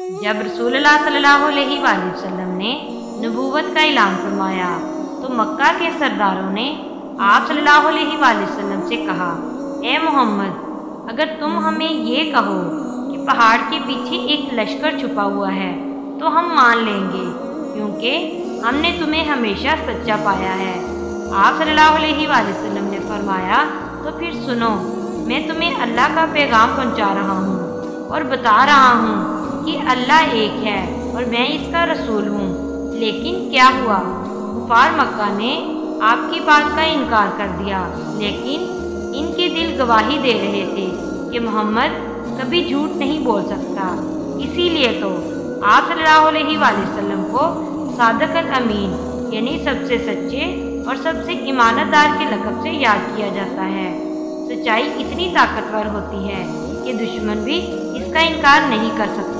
जब रसूलुल्लाह सल्लल्लाहु अलैहि वसल्लम ने नबूवत का ऐलान फरमाया तो मक्का के सरदारों ने आप सल्लल्लाहु अलैहि वसल्लम से कहा, ए मोहम्मद, अगर तुम हमें ये कहो कि पहाड़ के पीछे एक लश्कर छुपा हुआ है तो हम मान लेंगे, क्योंकि हमने तुम्हें हमेशा सच्चा पाया है। आप सल्लल्लाहु अलैहि वसल्लम ने फरमाया, तो फिर सुनो, मैं तुम्हें अल्लाह का पैगाम पहुंचा रहा हूँ और बता रहा हूँ कि अल्लाह एक है और मैं इसका रसूल हूँ। लेकिन क्या हुआ, कुफार मक्का ने आपकी बात का इनकार कर दिया, लेकिन इनके दिल गवाही दे रहे थे कि मोहम्मद कभी झूठ नहीं बोल सकता। इसीलिए तो आप सल्लल्लाहु अलैहि वसल्लम को सादक़ल अमीन यानी सबसे सच्चे और सबसे ईमानदार के लक़ब से याद किया जाता है। सच्चाई इतनी ताकतवर होती है कि दुश्मन भी इसका इनकार नहीं कर सकता।